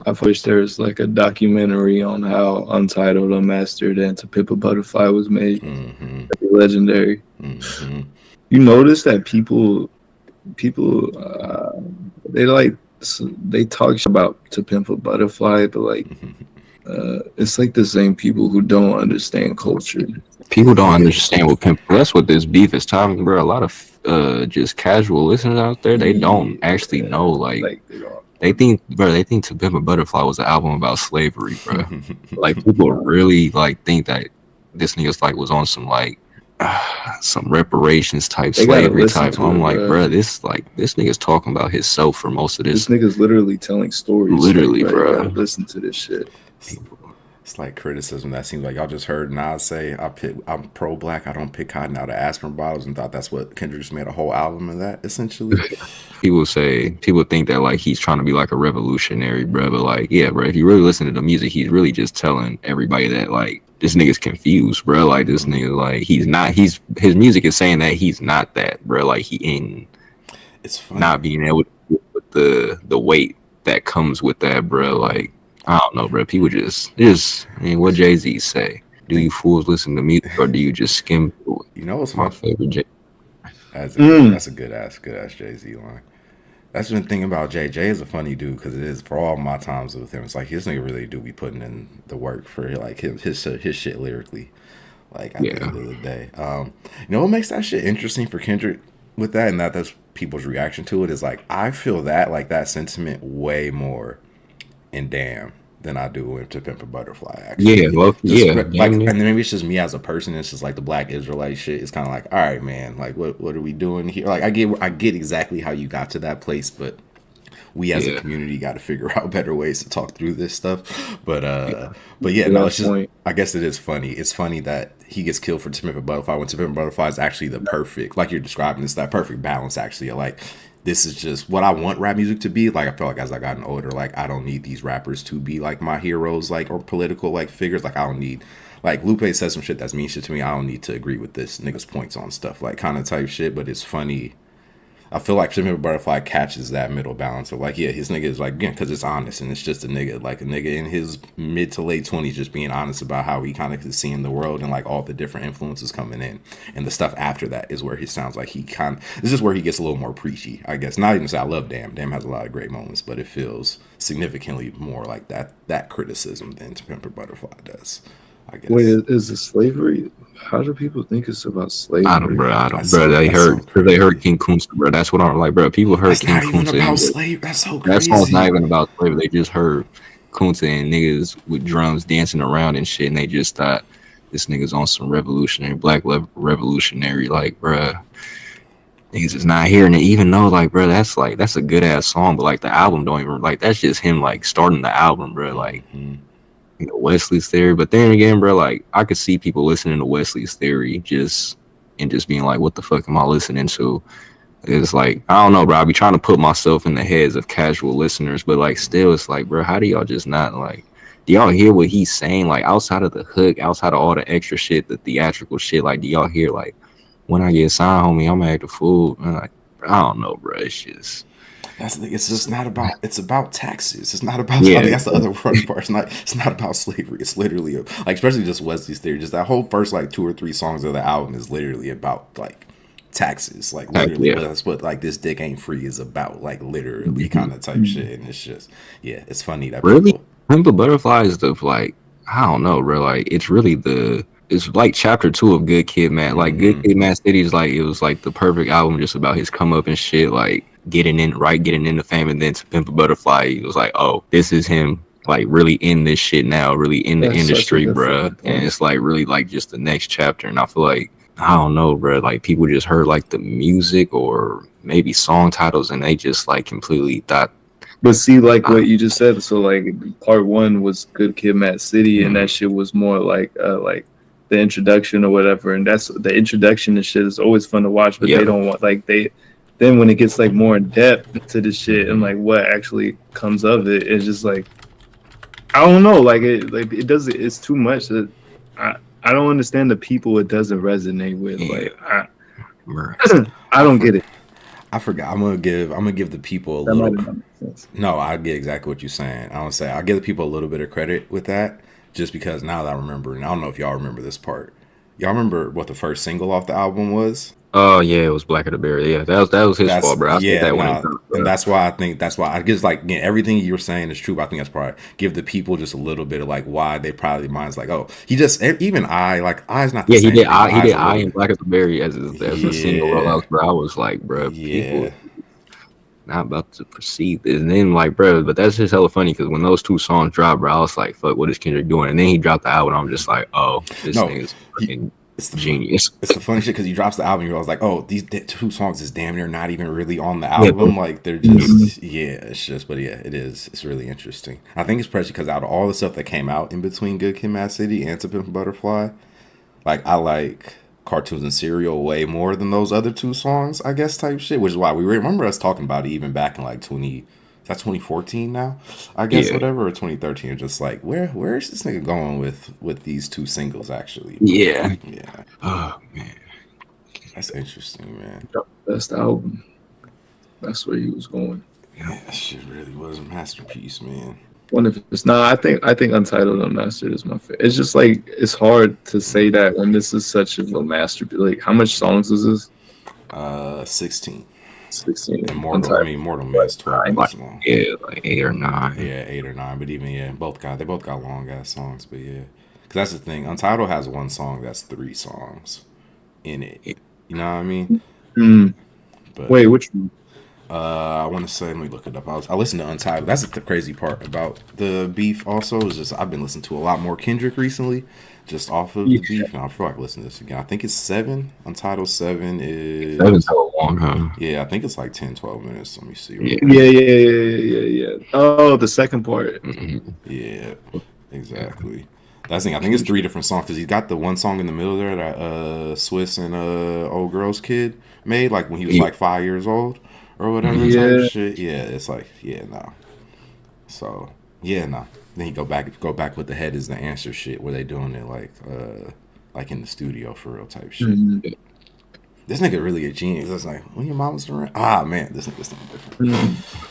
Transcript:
I wish there was like a documentary on how Untitled, Unmastered, and To Pimp a Butterfly was made. Mm-hmm. Legendary. Mm-hmm. You notice that people they like they talk about To Pimp a Butterfly, but like it's like the same people who don't understand culture. People don't Yeah. understand what pimp. That's what this beef is talking, bro. A lot of just casual listeners out there, they don't actually know. Like Like they don't. they think, bro, they think "To Pimp a Butterfly" was an album about slavery, bro. Like people really like think that this nigga's like was on some like some reparations type, They gotta slavery listen type. to I'm it, like, bro. bro, this nigga's talking about himself for most of This this. nigga's literally telling stories. Like, Literally, bro, you bro. gotta listen to this shit. It's like criticism that seems like y'all just heard Nas say, I'm pro black, I don't pick cotton out of aspirin bottles," and thought that's what Kendrick just made a whole album of that, essentially. People think that like he's trying to be like a revolutionary, bro. But like, yeah, bro, if you really listen to the music, he's really just telling everybody that like this nigga's confused, bro. Like this nigga, like he's not. His music is saying that he's not that, bro. Like he ain't It's funny. not being able to deal with the weight that comes with that, bro. Like I don't know, bro. People just. I mean, what Jay-Z say? Do you fools listen to music or do you just skim through it? You know what's My my favorite Jay. that's a good ass Jay Z line. That's been thinking about Jay. Jay is a funny dude because it is for all my times with him. It's like this nigga really do be putting in the work for like his shit lyrically. Like at the Yeah. end of the day, you know what makes that shit interesting for Kendrick with that, and that's people's reaction to it is like I feel that like that sentiment way more in Damn than I do in To Pimp a Butterfly. Yeah, Actually, well, just yeah, like, damn near. and then maybe it's just me as a person. It's just like the Black Israelite shit. It's kind of like, all right, man, like what are we doing here? Like I get exactly how you got to that place, but we as a Yeah, community got to figure out better ways to talk through this stuff. yeah, But yeah, You no, got it's a just point. I guess it is funny. It's funny that he gets killed for To Pimp a Butterfly when To Pimp a Butterfly is actually the perfect, like you're describing, it's that perfect balance actually. Like this is just what I want rap music to be. Like I feel like as I gotten older, like I don't need these rappers to be like my heroes, like or political like figures. Like I don't need like Lupe says some shit that's mean shit to me. I don't need to agree with this nigga's points on stuff, like kind of type shit. But it's funny. I feel like Pimp Butterfly catches that middle balance of like, yeah, his nigga is like, again, because it's honest and it's just a nigga, like a nigga in his mid to late 20s, just being honest about how he kind of is seeing the world and like all the different influences coming in. And the stuff after that is where he sounds like he kind of, this is where he gets a little more preachy, I guess. Not even to say I love Damn. Damn has a lot of great moments, but it feels significantly more like that criticism than To Pimp a Butterfly does, I Wait, guess. is it slavery? How do people think it's about slavery? I don't, bro. They That's so heard, cause they heard crazy. King Kunta, bro. That's what I'm like, bro. People heard That's King not even Kunta, about and slave. That's so that song's not crazy. even about slavery. They just heard Kunta and niggas with drums dancing around and shit, and they just thought this nigga's on some revolutionary, revolutionary, like, bro. Niggas is not hearing it, even though, like, bro, that's a good ass song, but like the album don't even like that's just him like starting the album, bro. Like, Hmm. Wesley's Theory. But then again, bro, like I could see people listening to Wesley's Theory just being like, what the fuck am I listening to? It's like, I don't know, bro. I be trying to put myself in the heads of casual listeners, but like still it's like, bro, how do y'all just not like do y'all hear what he's saying? Like outside of the hook, outside of all the extra shit, the theatrical shit, like do y'all hear like when I get signed, homie, I'm gonna act a fool? And like, I don't know, bro. It's just That's the thing. It's just not about. It's about taxes. It's not about. I yeah, think that's the other funny part. It's not. It's not about slavery. It's literally like, especially just Wesley's Theory. Just that whole first like 2 or 3 songs of the album is literally about like taxes. Like literally, yeah. what that's what like this dick ain't free is about. Like literally, Mhm. kind of type shit. And it's just yeah. It's funny that Really, people. Pimp a Butterfly is the like I don't know, bro. Like it's really it's like chapter two of Good Kid, Man. Like Good Mm-hmm. Kid, Man City is like it was like the perfect album just about his come up and shit, like getting into fame, and then To Pimp a Butterfly, it was like, oh, this is him. Like really in this shit now, really in the That's such a industry, good bruh. fucking And point. it's like really like just the next chapter. And I feel like I don't know, bro. Like people just heard like the music or maybe song titles, and they just like completely thought, But see, like ah, what you just said, so like part one was Good Kid, Mad City, and Mm-hmm. that shit was more like the introduction or whatever. And that's the introduction and shit is always fun to watch, but they yeah, don't want like they. Then when it gets like more in depth into the shit and Mm-hmm. like what actually comes of it, it's just like I don't know, like it does it's too much. That I I don't understand the people it doesn't resonate with. yeah, Like I bruh. I I don't for, get it. I forgot. I'm gonna give the people a That little. might not make sense. No, I get exactly what you're saying. I don't say I give the people a little bit of credit with that, just because now that I remember, and I don't know if y'all remember this part. Y'all remember what the first single off the album was? Oh yeah, it was Black of the Bear. Yeah, that was his fault, That's bro. I said yeah, that when it no, dropped, and bro. that's why I guess like again, everything you were saying is true. But I think that's probably give the people just a little bit of like why they probably minds like, oh, he just even I like I's not the Yeah, he same did. thing, but He I's did. a I little and bit. Black of the Berry as a single Yeah, rollouts, bro. I was like, bro, people yeah, not about to perceive this. And then like, bro, but that's just hella funny because when those two songs dropped, bro, I was like, fuck, what is Kendrick doing? And then he dropped the album. I'm just like, oh, this no, nigga's he, fucking it's the genius. it's the funny shit because he drops the album. I was like, oh, these two songs is damn near not even really on the Yeah, bro. album. Like they're Mhm. just it's just, but yeah, it is. It's really interesting. I think it's especially because out of all the stuff that came out in between Good Kid, Mad City and To Pimp a Butterfly, like I like Cartoons and Cereal way more than those other two songs, I guess type shit. Which is why we remember us talking about it even back in like 20. That's 2014 now, I guess Yeah, whatever or 2013. Just like where is this nigga going with these two singles actually? But yeah. yeah, Oh man. that's interesting, man. Best album. That's where he was going. Yeah. Yeah, that shit really was a masterpiece, man. One of it's not. I think Untitled Unmastered is my favorite. It's just like it's hard to say that when this is such of a masterpiece. Like how much songs is this? 16. 16. Immortal. I Untitled. mean, Immortal Man's 12 9. Like minutes long. yeah, like 8 or 9. Yeah, 8 or 9. But even they both got long ass songs. But yeah, because that's the thing. Untitled has one song that's 3 songs in it. You know what I mean? Mm. But Wait, which one? I want to say, let me look it up. I listened to Untitled. That's the crazy part about the beef. Also, is just I've been listening to a lot more Kendrick recently, just off of Yeah, the beef. And I feel like listening to this again. I think it's 7. Untitled 7 Seven's is hella long, huh? yeah. I think it's like 10, 12 minutes. Let me see real Yeah. quick. yeah. Oh, the second part. Mhm. Yeah, Yeah. exactly. That's the thing. I think it's 3 different songs because he's got the one song in the middle there that Swiss and old girl's kid made, like when he was Yeah. like 5 years old or whatever Mhm. type Yeah. shit. Yeah, it's like no. So no. Then he go back with the head is the answer shit where they doing it like in the studio for real type shit. Mhm. This nigga really a genius. It's like when your mom was around. Ah man, this nigga's something different. Mhm.